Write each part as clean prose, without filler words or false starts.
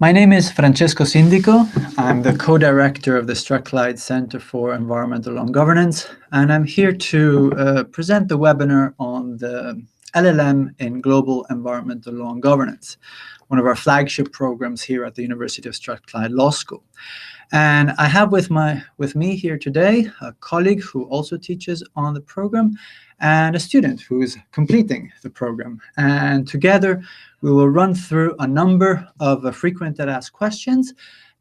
My name is Francesco Sindico. I'm the co-director of the Strathclyde Center for Environmental Law and Governance, and I'm here to present the webinar on the LLM in Global Environmental Law and Governance, one of our flagship programs here at the University of Strathclyde Law School. And I have with me here today a colleague who also teaches on the program and a student who is completing the program. And together we will run through a number of frequently asked questions.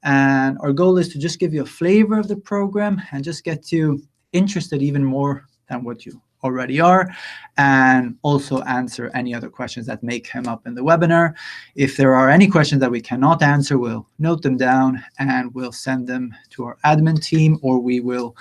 And our goal is to just give you a flavor of the program and just get you interested even more than what you already are, and also answer any other questions that may come up in the webinar. If there are any questions that we cannot answer, we'll note them down and we'll send them to our admin team, or we will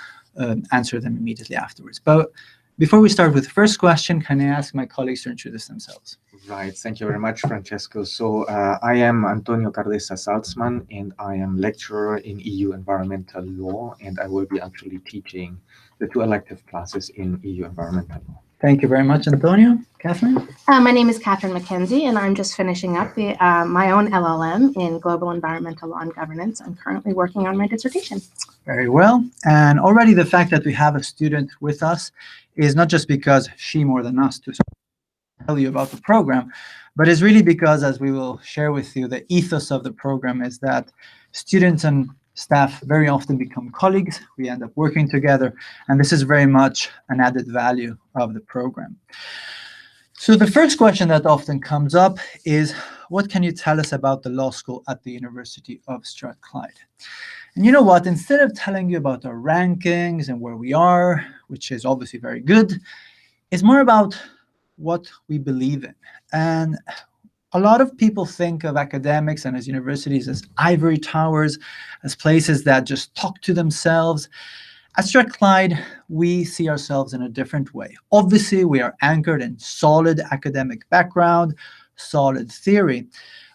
answer them immediately afterwards. But before we start with the first question, can I ask my colleagues to introduce themselves? Right, thank you very much, Francesco. So I am Antonio Cardesa Salzman, and I am lecturer in EU Environmental Law, and I will be actually teaching the 2 elective classes in EU Environmental Law. Thank you very much, Antonio. Catherine? My name is Catherine McKenzie, and I'm just finishing up my own LLM in Global Environmental Law and Governance. I'm currently working on my dissertation. Very well. And already the fact that we have a student with us is not just because she more than us to tell you about the program, but it's really because, as we will share with you, the ethos of the program is that students and staff very often become colleagues. We end up working together, and this is very much an added value of the program. So the first question that often comes up is, what can you tell us about the law school at the University of Strathclyde? And you know what, instead of telling you about our rankings and where we are, which is obviously very good, it's more about what we believe in. And a lot of people think of academics and as universities as ivory towers, as places that just talk to themselves. At Strathclyde, we see ourselves in a different way. Obviously, we are anchored in solid academic background, solid theory.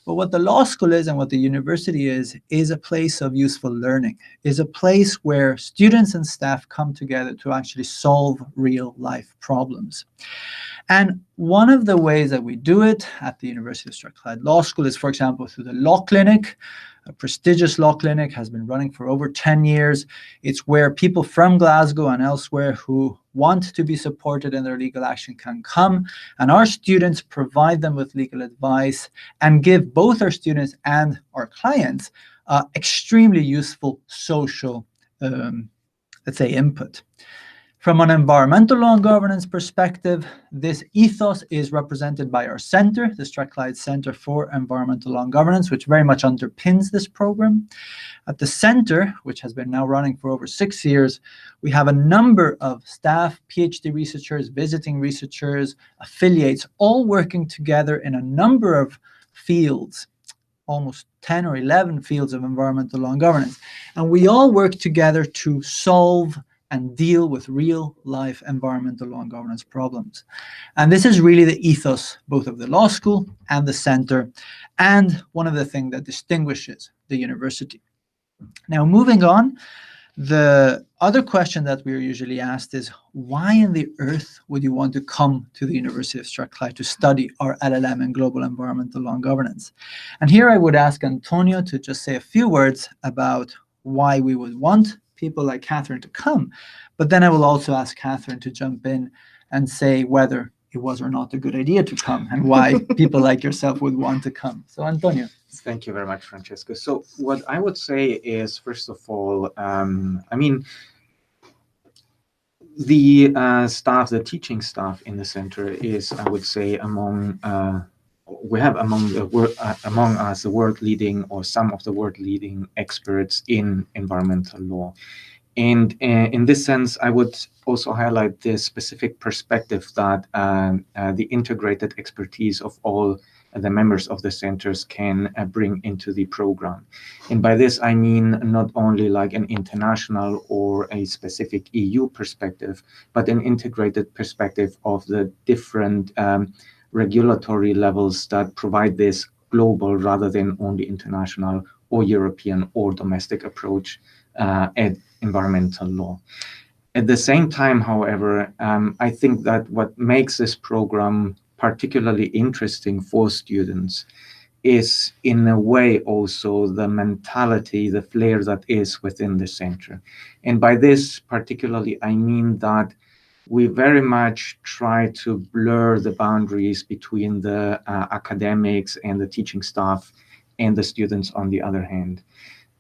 But what the law school is and what the university is a place of useful learning, is a place where students and staff come together to actually solve real life problems. And one of the ways that we do it at the University of Strathclyde Law School is, for example, through the Law Clinic. A prestigious law clinic, has been running for over 10 years. It's where people from Glasgow and elsewhere who want to be supported in their legal action can come, and our students provide them with legal advice and give both our students and our clients extremely useful social, let's say, input. From an environmental law and governance perspective, this ethos is represented by our center, the Strathclyde Center for Environmental Law and Governance, which very much underpins this program. At the center, which has been now running for over 6 years, we have a number of staff, PhD researchers, visiting researchers, affiliates, all working together in a number of fields, almost 10 or 11 fields of environmental law and governance. And we all work together to solve and deal with real-life environmental law and governance problems. And this is really the ethos both of the law school and the center, and one of the things that distinguishes the university. Now, moving on, the other question that we're usually asked is, why in the earth would you want to come to the University of Strathclyde to study our LLM in Global Environmental Law and Governance? And here I would ask Antonio to just say a few words about why we would want people like Catherine to come, but then I will also ask Catherine to jump in and say whether it was or not a good idea to come and why people like yourself would want to come. So Antonio. Thank you very much, Francesco. So what I would say is, first of all, I mean, the staff, the teaching staff in the center is, I would say, we have among us the world leading, or some of the world leading experts in environmental law. And in this sense, I would also highlight the specific perspective that the integrated expertise of all the members of the centers can bring into the program. And by this, I mean not only like an international or a specific EU perspective, but an integrated perspective of the different regulatory levels that provide this global rather than only international or European or domestic approach at environmental law. At the same time, however, I think that what makes this program particularly interesting for students is in a way also the mentality, the flair that is within the center. And by this particularly, I mean that we very much try to blur the boundaries between the academics and the teaching staff and the students on the other hand.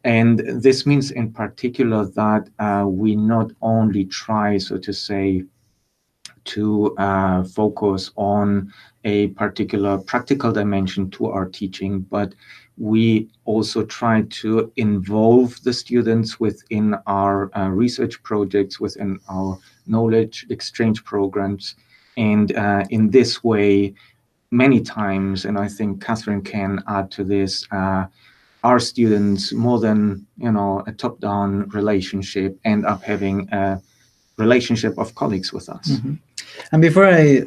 And this means in particular that we not only try, so to say, to focus on a particular practical dimension to our teaching, but we also try to involve the students within our research projects, within our knowledge exchange programs. And in this way, many times, and I think Catherine can add to this, our students, more than a top-down relationship, end up having a relationship of colleagues with us. Mm-hmm. And before I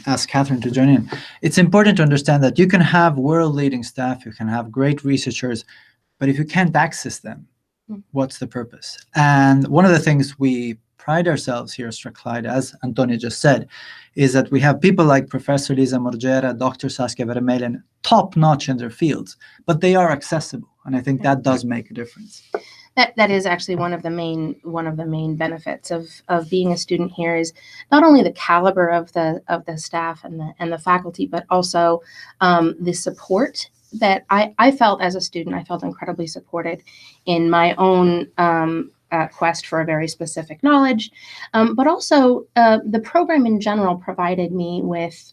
ask Catherine to join in, it's important to understand that you can have world-leading staff, you can have great researchers, but if you can't access them, what's the purpose? And one of the things we pride ourselves here at Strathclyde, as Antonio just said, is that we have people like Professor Lisa Morgera, Dr. Saskia Vermeulen, top-notch in their fields, but they are accessible. And I think that does make a difference. That is actually one of the main benefits of being a student here is not only the caliber of the staff and the faculty, but also the support that I felt as a student. I felt incredibly supported in my own quest for a very specific knowledge, but also the program in general provided me with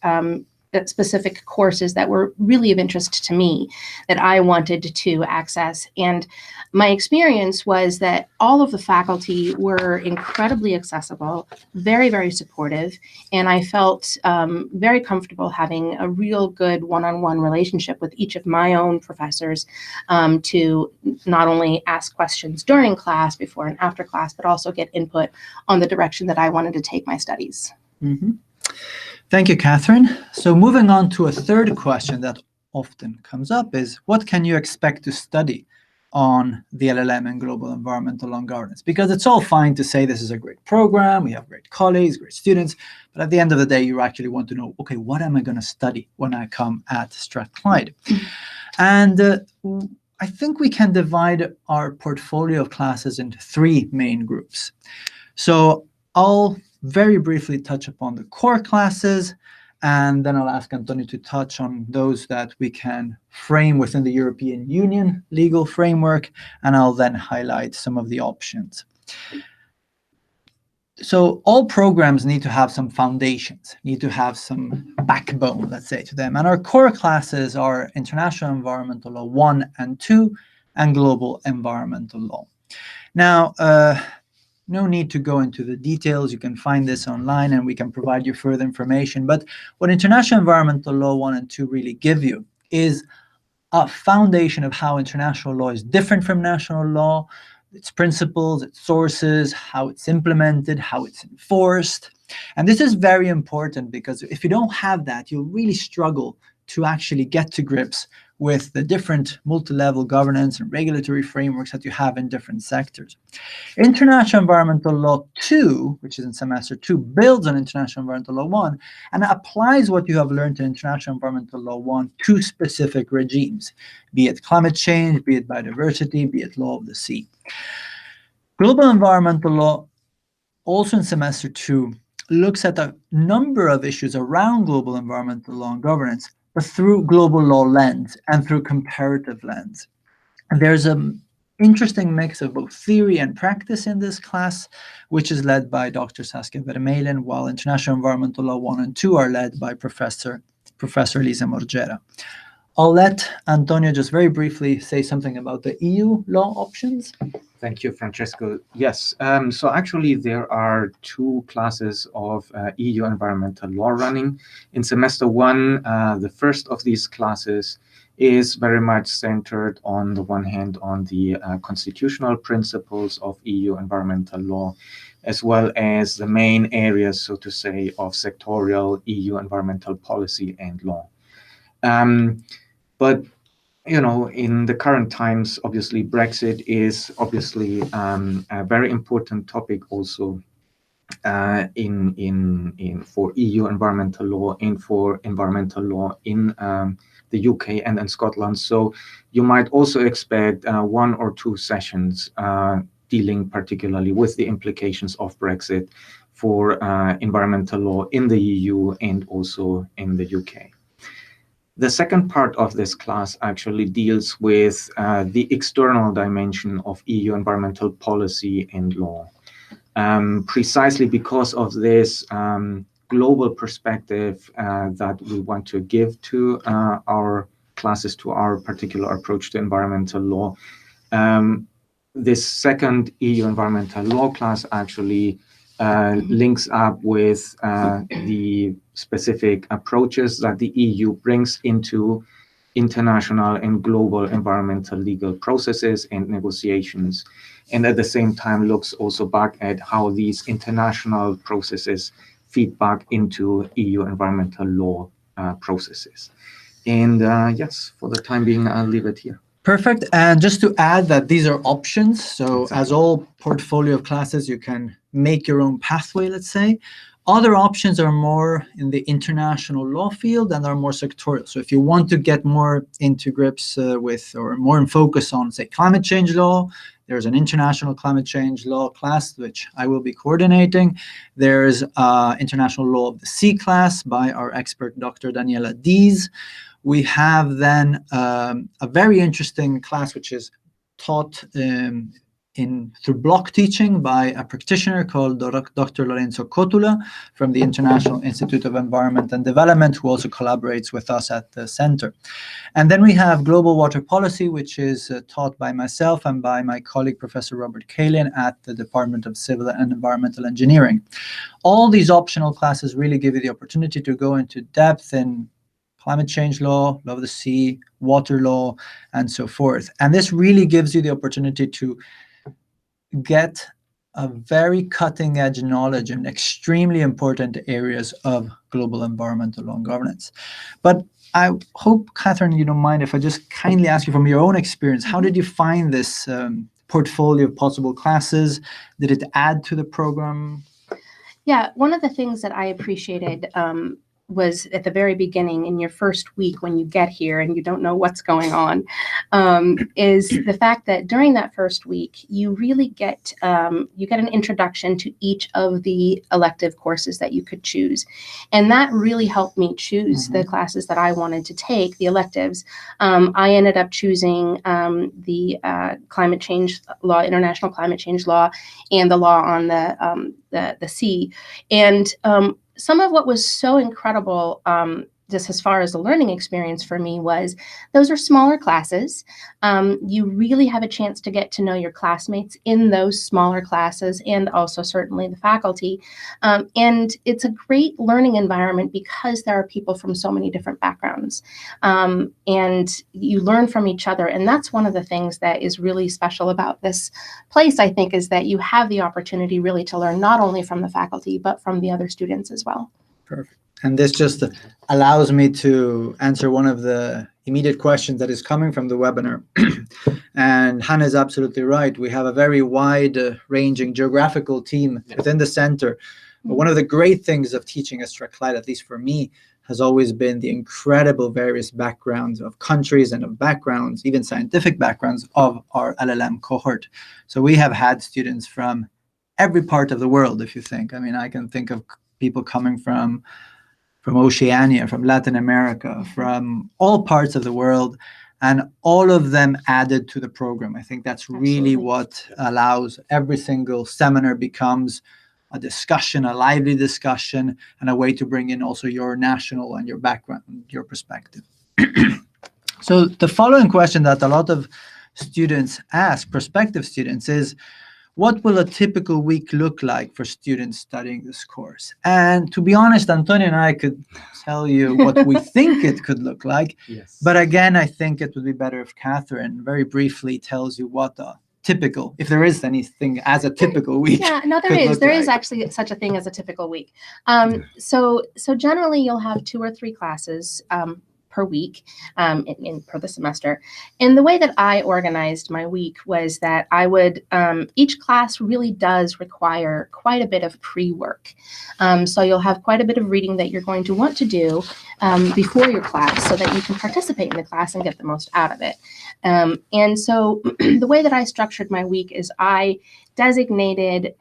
specific courses that were really of interest to me that I wanted to access. And my experience was that all of the faculty were incredibly accessible, very, very supportive. And I felt very comfortable having a real good one-on-one relationship with each of my own professors to not only ask questions during class, before and after class, but also get input on the direction that I wanted to take my studies. Mm-hmm. Thank you, Catherine. So moving on to a third question that often comes up is, what can you expect to study on the LLM and Global Environmental Law and Governance? Because it's all fine to say this is a great program, we have great colleagues, great students, but at the end of the day, you actually want to know, okay, what am I going to study when I come at Strathclyde? And I think we can divide our portfolio of classes into three main groups. So I'll very briefly touch upon the core classes, and then I'll ask Antonio to touch on those that we can frame within the European Union legal framework, and I'll then highlight some of the options. So all programs need to have some foundations, need to have some backbone, let's say, to them. And our core classes are International Environmental Law 1 and 2 and Global Environmental Law. Now, no need to go into the details. You can find this online and we can provide you further information. But what International Environmental Law 1 and 2 really give you is a foundation of how international law is different from national law, its principles, its sources, how it's implemented, how it's enforced. And this is very important because if you don't have that, you'll really struggle to actually get to grips with the different multi-level governance and regulatory frameworks that you have in different sectors. International Environmental Law 2, which is in semester 2, builds on International Environmental Law 1 and applies what you have learned in International Environmental Law 1 to specific regimes, be it climate change, be it biodiversity, be it law of the sea. Global Environmental Law, also in semester 2, looks at a number of issues around global environmental law and governance, but through global law lens and through comparative lens. And there's an interesting mix of both theory and practice in this class, which is led by Dr. Saskia Vermeulen, while International Environmental Law 1 and 2 are led by Professor Lisa Morgera. I'll let Antonio just very briefly say something about the EU law options. Thank you, Francesco. Yes, so actually there are two classes of EU environmental law running. In semester 1, the first of these classes is very much centered on the one hand on the constitutional principles of EU environmental law, as well as the main areas, so to say, of sectorial EU environmental policy and law. But in the current times, obviously, Brexit is obviously a very important topic also for EU environmental law and for environmental law in the UK and in Scotland. So you might also expect 1 or 2 sessions dealing particularly with the implications of Brexit for environmental law in the EU and also in the UK. The second part of this class actually deals with the external dimension of EU environmental policy and law. Precisely because of this global perspective that we want to give to our classes, to our particular approach to environmental law. This second EU environmental law class actually links up with the specific approaches that the EU brings into international and global environmental legal processes and negotiations, and at the same time looks also back at how these international processes feed back into EU environmental law processes. And yes, for the time being, I'll leave it here. Perfect. And just to add that these are options. So Exactly. as all portfolio of classes, you can make your own pathway, let's say. Other options are more in the international law field and are more sectorial. So if you want to get more into grips with or more in focus on, say, climate change law, there's an international climate change law class, which I will be coordinating. There's international law of the sea class by our expert, Dr. Daniela Dees. We have then a very interesting class, which is taught through block teaching by a practitioner called Dr. Lorenzo Cotula from the International Institute of Environment and Development, who also collaborates with us at the center. And then we have global water policy, which is taught by myself and by my colleague, Professor Robert Kalin at the Department of Civil and Environmental Engineering. All these optional classes really give you the opportunity to go into depth in climate change law, law of the sea, water law, and so forth. And this really gives you the opportunity to get a very cutting-edge knowledge in extremely important areas of global environmental law and governance. But I hope, Catherine, you don't mind if I just kindly ask you from your own experience, how did you find this portfolio of possible classes? Did it add to the program? Yeah, one of the things that I appreciated was at the very beginning in your first week when you get here and you don't know what's going on, is the fact that during that first week, you really get an introduction to each of the elective courses that you could choose. And that really helped me choose the classes that I wanted to take, the electives. I ended up choosing the climate change law, international climate change law, and the law on the sea. And some of what was so incredible, just as far as the learning experience for me, was those are smaller classes. You really have a chance to get to know your classmates in those smaller classes and also certainly the faculty. And it's a great learning environment because there are people from so many different backgrounds. And you learn from each other. And that's one of the things that is really special about this place, I think, is that you have the opportunity really to learn not only from the faculty, but from the other students as well. Perfect. And this just allows me to answer one of the immediate questions that is coming from the webinar. And Hannah is absolutely right. We have a very wide-ranging geographical team within the center. But one of the great things of teaching at Strathclyde, at least for me, has always been the incredible various backgrounds of countries and of backgrounds, even scientific backgrounds, of our LLM cohort. So we have had students from every part of the world, if you think. I mean, I can think of people coming from Oceania, from Latin America, from all parts of the world, and all of them added to the program. I think that's really what allows every single seminar becomes a discussion, a lively discussion, and a way to bring in also your national and your background, your perspective. So the following question that a lot of students ask, prospective students, is, what will a typical week look like for students studying this course? And to be honest, Antonio and I could tell you what we think it could look like. Yes. But again, I think it would be better if Catherine very briefly tells you what a typical, if there is anything as a typical week. Yeah, no, there is. There is actually such a thing as a typical week. So generally you'll have 2 or 3 classes per week per the semester. And the way that I organized my week was that I would, each class really does require quite a bit of pre-work. So you'll have quite a bit of reading that you're going to want to do before your class so that you can participate in the class and get the most out of it. And so the way that I structured my week is I designated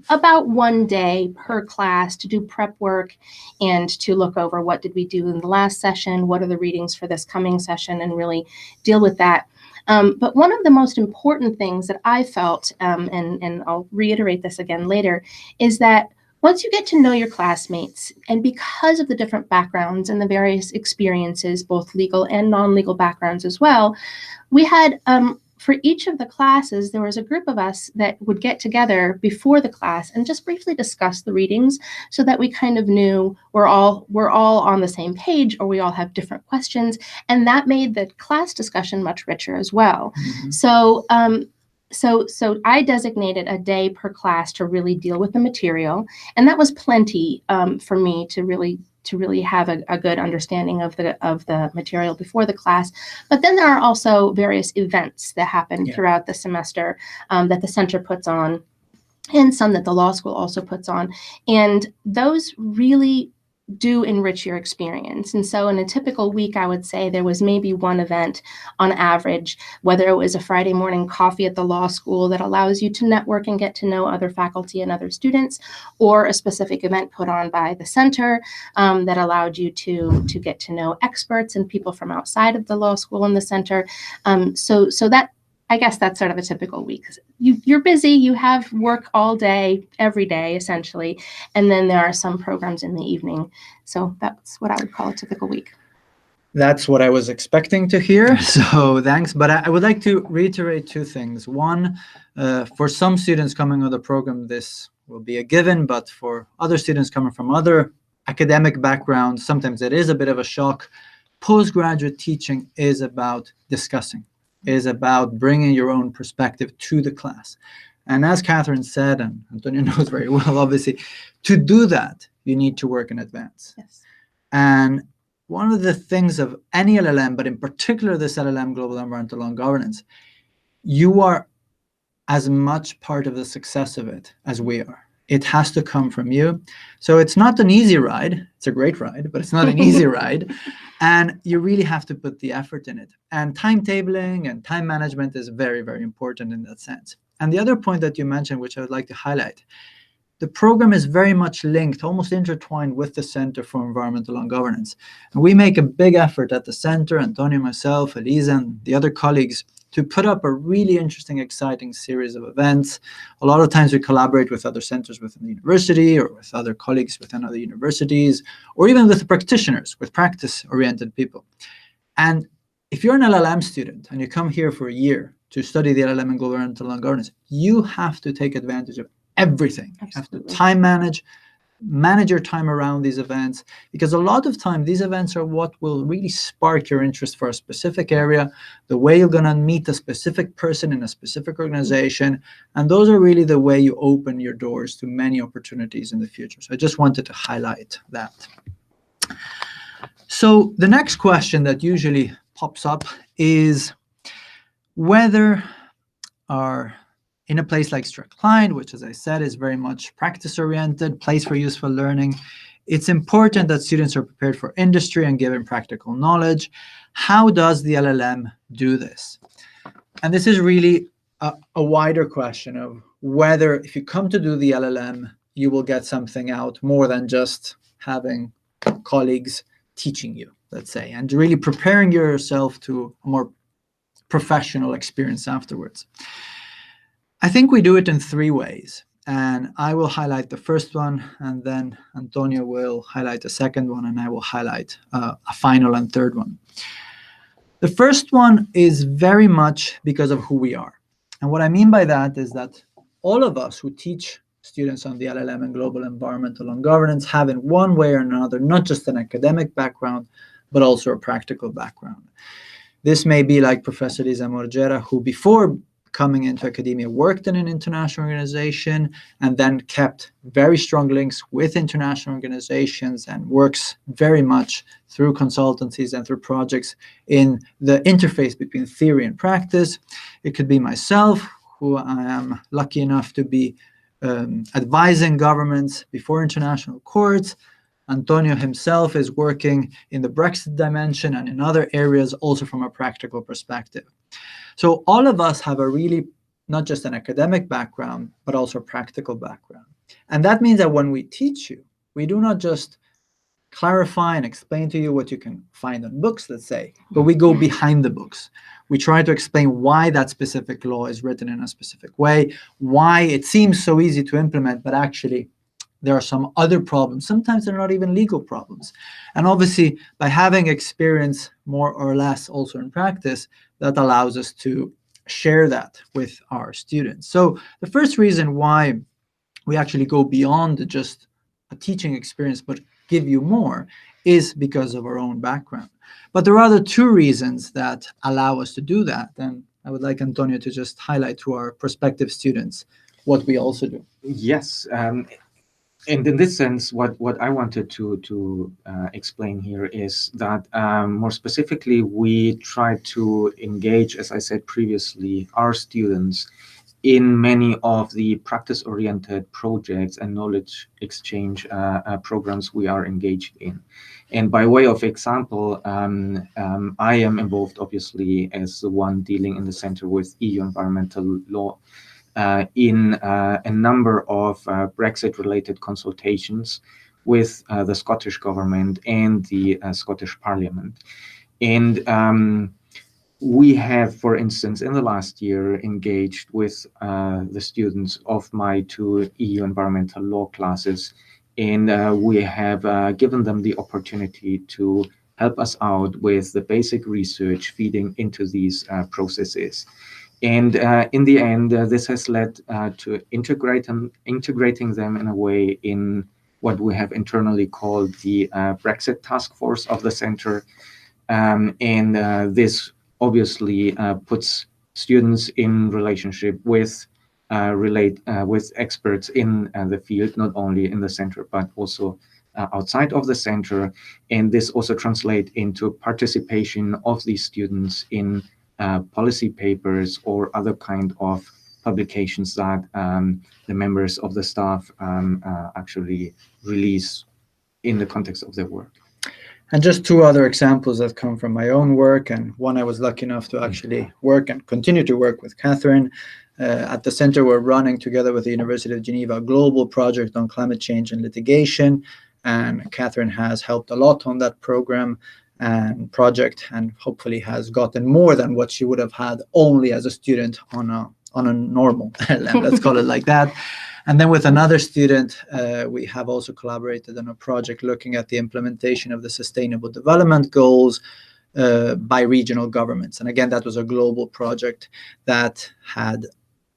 about 1 day per class to do prep work and to look over what did we do in the last session, what are the readings for this coming session, and really deal with that. But one of the most important things that I felt, and I'll reiterate this again later, is that once you get to know your classmates, and because of the different backgrounds and the various experiences, both legal and non-legal backgrounds as well, we had, for each of the classes, there was a group of us that would get together before the class and just briefly discuss the readings so that we kind of knew we're all on the same page, or we all have different questions. And that made the class discussion much richer as well. Mm-hmm. So I designated a day per class to really deal with the material, and that was plenty for me to really have a good understanding of the material before the class. But then there are also various events that happen throughout the semester that the center puts on, and some that the law school also puts on, and those really do enrich your experience. And so in a typical week, I would say there was maybe one event on average, whether it was a Friday morning coffee at the law school that allows you to network and get to know other faculty and other students, or a specific event put on by the center that allowed you to get to know experts and people from outside of the law school and the center. So that, I guess that's sort of a typical week. You're busy, you have work all day, every day, essentially, and then there are some programs in the evening. So that's what I would call a typical week. That's what I was expecting to hear, so thanks. But I would like to reiterate two things. One, for some students coming on the program, this will be a given, but for other students coming from other academic backgrounds, sometimes it is a bit of a shock. Postgraduate teaching is about discussing, is about bringing your own perspective to the class. And as Catherine said, and Antonio knows very well, obviously, to do that, you need to work in advance. Yes. And one of the things of any LLM, but in particular this LLM, Global Environmental Law and Governance, you are as much part of the success of it as we are. It has to come from you. So it's not an easy ride. It's a great ride, but it's not an easy ride. And you really have to put the effort in it. And timetabling and time management is very, very important in that sense. And the other point that you mentioned, which I would like to highlight, the program is very much linked, almost intertwined with the Center for Environmental Law and Governance. And we make a big effort at the center, Antonio, myself, Elisa, and the other colleagues, to put up a really interesting, exciting series of events. A lot of times we collaborate with other centers within the university, or with other colleagues within other universities, or even with practitioners, with practice-oriented people. And if you're an LLM student and you come here for a year to study the LLM and Global Environmental Law and Governance, you have to take advantage of everything. Absolutely. You have to time manage your time around these events, because a lot of time these events are what will really spark your interest for a specific area, the way you're going to meet a specific person in a specific organization, and those are really the way you open your doors to many opportunities in the future. So I just wanted to highlight that. So the next question that usually pops up is whether in a place like Strathclyde, which, as I said, is very much practice-oriented, place for useful learning, it's important that students are prepared for industry and given practical knowledge. How does the LLM do this? And this is really a wider question of whether, if you come to do the LLM, you will get something out more than just having colleagues teaching you, let's say, and really preparing yourself to a more professional experience afterwards. I think we do it in three ways, and I will highlight the first one, and then Antonio will highlight the second one, and I will highlight a final and third one. The first one is very much because of who we are. And what I mean by that is that all of us who teach students on the LLM and Global Environmental Law and Governance have in one way or another, not just an academic background, but also a practical background. This may be like Professor Lisa Morgera, who before coming into academia worked in an international organization and then kept very strong links with international organizations and works very much through consultancies and through projects in the interface between theory and practice. It could be myself, who I am lucky enough to be advising governments before international courts. Antonio himself is working in the Brexit dimension and in other areas also from a practical perspective. So all of us have a really, not just an academic background, but also a practical background. And that means that when we teach you, we do not just clarify and explain to you what you can find on books, let's say, but we go behind the books. We try to explain why that specific law is written in a specific way, why it seems so easy to implement, but actually there are some other problems. Sometimes they're not even legal problems. And obviously, by having experience more or less also in practice, that allows us to share that with our students. So the first reason why we actually go beyond just a teaching experience, but give you more, is because of our own background. But there are other two reasons that allow us to do that. And I would like Antonio to just highlight to our prospective students what we also do. Yes. And in this sense, what I wanted to explain here is that more specifically, we try to engage, as I said previously, our students in many of the practice-oriented projects and knowledge exchange programs we are engaged in. And by way of example, I am involved, obviously, as the one dealing in the center with EU environmental law in a number of Brexit-related consultations with the Scottish government and the Scottish Parliament. And we have, for instance, in the last year, engaged with the students of my two EU environmental law classes, and we have given them the opportunity to help us out with the basic research feeding into these processes. And in the end, this has led to integrating them in a way in what we have internally called the Brexit task force of the center. And this obviously puts students in relationship with experts in the field, not only in the center, but also outside of the center. And this also translates into participation of these students in policy papers or other kind of publications that the members of the staff actually release in the context of their work. And just two other examples that come from my own work, and one I was lucky enough to actually work and continue to work with Catherine. At the center, we're running together with the University of Geneva a global project on climate change and litigation. And Catherine has helped a lot on that program and project, and hopefully has gotten more than what she would have had only as a student on a normal LLM, let's call it like that. And then with another student, we have also collaborated on a project looking at the implementation of the Sustainable Development Goals by regional governments. And again, that was a global project that had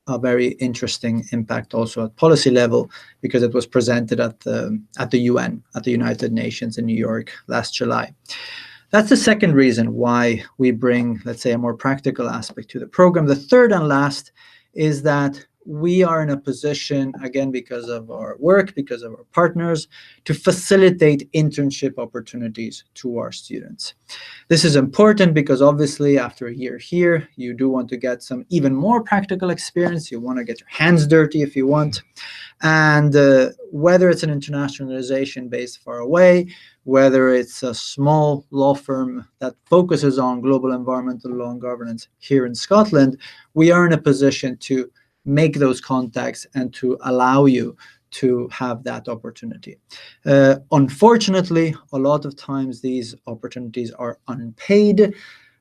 a very interesting impact also at policy level, because it was presented at the UN, at the United Nations in New York last July. That's the second reason why we bring, let's say, a more practical aspect to the program. The third and last is that we are in a position, again, because of our work, because of our partners, to facilitate internship opportunities to our students. This is important because obviously after a year here, you do want to get some even more practical experience. You want to get your hands dirty if you want. And whether it's an international organization based far away, whether it's a small law firm that focuses on global environmental law and governance here in Scotland, we are in a position to make those contacts and to allow you to have that opportunity. Unfortunately, a lot of times these opportunities are unpaid.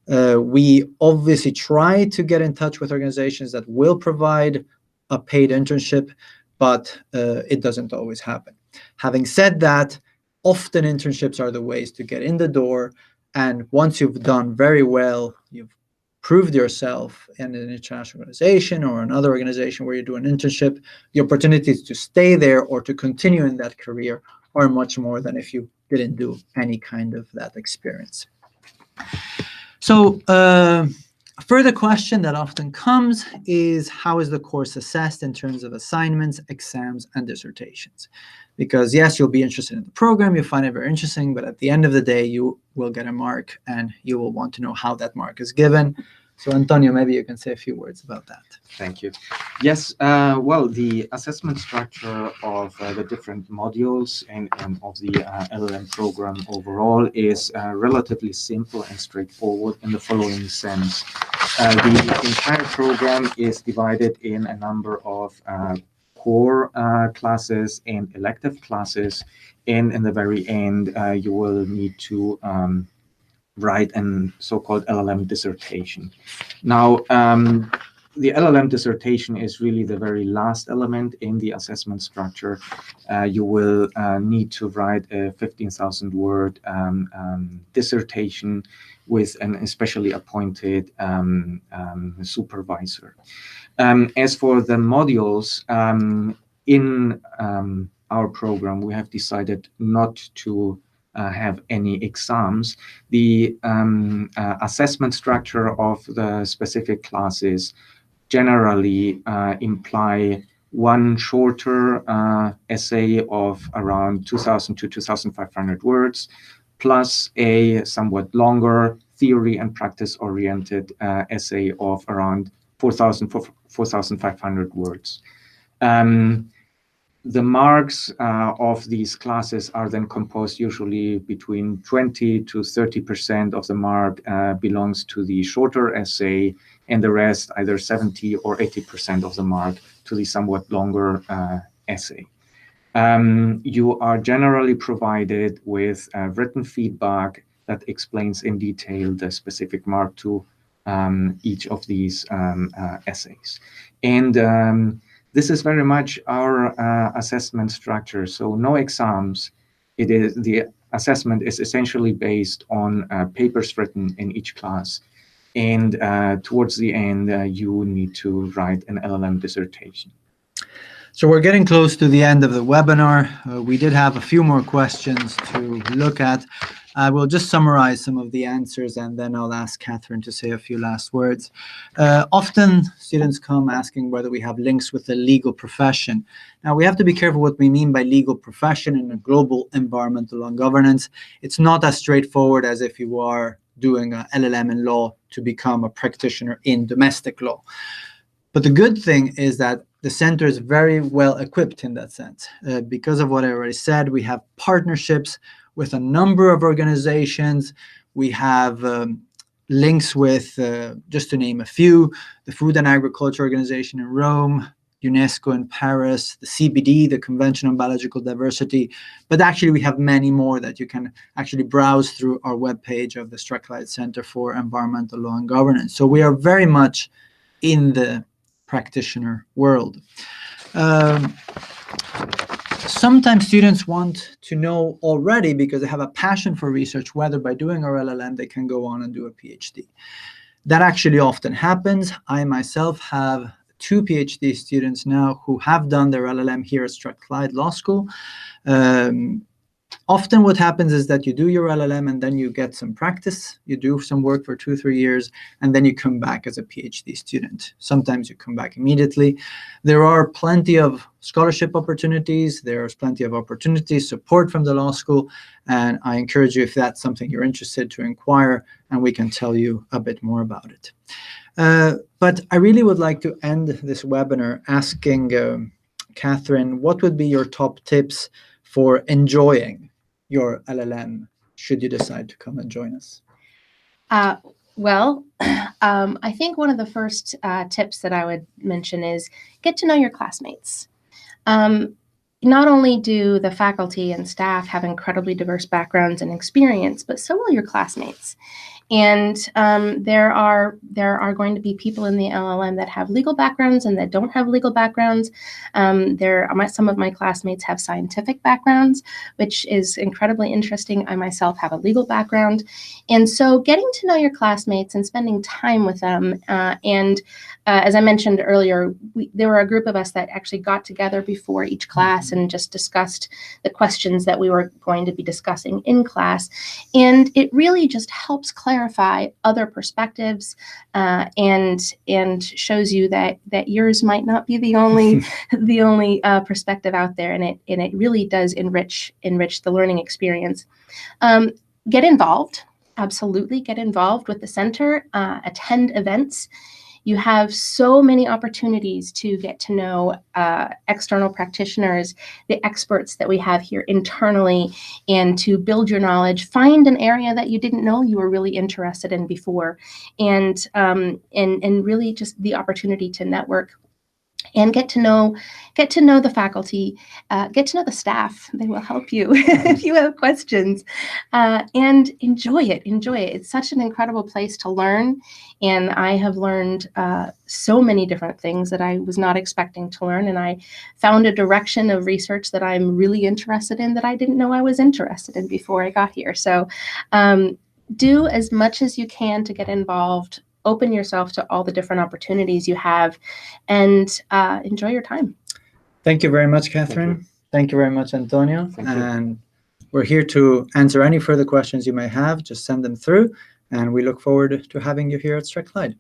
We obviously try to get in touch with organizations that will provide a paid internship, but it doesn't always happen. Having said that, often internships are the ways to get in the door. And once you've done very well, you've proved yourself in an international organization or another organization where you do an internship, the opportunities to stay there or to continue in that career are much more than if you didn't do any kind of that experience. So A further question that often comes is, how is the course assessed in terms of assignments, exams, and dissertations? Because yes, you'll be interested in the program, you'll find it very interesting, but at the end of the day, you will get a mark and you will want to know how that mark is given. So Antonio, maybe you can say a few words about that. Thank you. Yes, well, the assessment structure of the different modules and of the LLM program overall is relatively simple and straightforward in the following sense. The entire program is divided in a number of core classes and elective classes, and in the very end, you will need to write an so-called LLM dissertation. Now, the LLM dissertation is really the very last element in the assessment structure. You will need to write a 15,000-word dissertation with an especially appointed supervisor. As for the modules, in our program, we have decided not to have any exams. The assessment structure of the specific classes generally imply one shorter essay of around 2,000 to 2,500 words, plus a somewhat longer theory and practice-oriented essay of around 4,500 words. The marks of these classes are then composed usually between 20 to 30% of the mark belongs to the shorter essay, and the rest, either 70 or 80% of the mark, to the somewhat longer essay. You are generally provided with written feedback that explains in detail the specific mark to each of these essays. And this is very much our assessment structure. So no exams. The assessment is essentially based on papers written in each class. And towards the end, you need to write an LLM dissertation. So we're getting close to the end of the webinar. We did have a few more questions to look at. I will just summarize some of the answers, and then I'll ask Catherine to say a few last words. Often students come asking whether we have links with the legal profession. Now, we have to be careful what we mean by legal profession in a global environmental law and governance. It's not as straightforward as if you are doing an LLM in law to become a practitioner in domestic law. But the good thing is that the center is very well equipped in that sense. Because of what I already said, we have partnerships with a number of organizations. We have links with, just to name a few, the Food and Agriculture Organization in Rome, UNESCO in Paris, the CBD, the Convention on Biological Diversity. But actually, we have many more that you can actually browse through our webpage of the Strathclyde Center for Environmental Law and Governance. So we are very much in the practitioner world. Sometimes students want to know already, because they have a passion for research, whether by doing our LLM they can go on and do a PhD. That actually often happens. I myself have 2 PhD students now who have done their LLM here at Strathclyde Law School. Often what happens is that you do your LLM and then you get some practice, you do some work for 2-3 years, and then you come back as a PhD student. Sometimes you come back immediately. There are plenty of scholarship opportunities. There's plenty of opportunities, support from the law school, and I encourage you, if that's something you're interested, to inquire, and we can tell you a bit more about it. But I really would like to end this webinar asking Catherine, what would be your top tips for enjoying your LLM, should you decide to come and join us? Well, I think one of the first tips that I would mention is get to know your classmates. Not only do the faculty and staff have incredibly diverse backgrounds and experience, but so will your classmates. And there are going to be people in the LLM that have legal backgrounds and that don't have legal backgrounds. Some of my classmates have scientific backgrounds, which is incredibly interesting. I myself have a legal background. And so getting to know your classmates and spending time with them. As I mentioned earlier, there were a group of us that actually got together before each class and just discussed the questions that we were going to be discussing in class. And it really just helps clarify clarify other perspectives, and shows you that yours might not be the only the only perspective out there, and it really does enrich the learning experience. Get involved. Absolutely get involved with the center. Attend events. You have so many opportunities to get to know external practitioners, the experts that we have here internally, and to build your knowledge. Find an area that you didn't know you were really interested in before, and really just the opportunity to network and get to know the faculty, get to know the staff. They will help you if you have questions, and enjoy it. It's such an incredible place to learn, and I have learned so many different things that I was not expecting to learn, and I found a direction of research that I'm really interested in that I didn't know I was interested in before I got here. So do as much as you can to get involved. Open yourself to all the different opportunities you have, and enjoy your time. Thank you very much, Catherine. Thank you very much, Antonio. Thank you. And we're here to answer any further questions you may have. Just send them through, and we look forward to having you here at Strathclyde.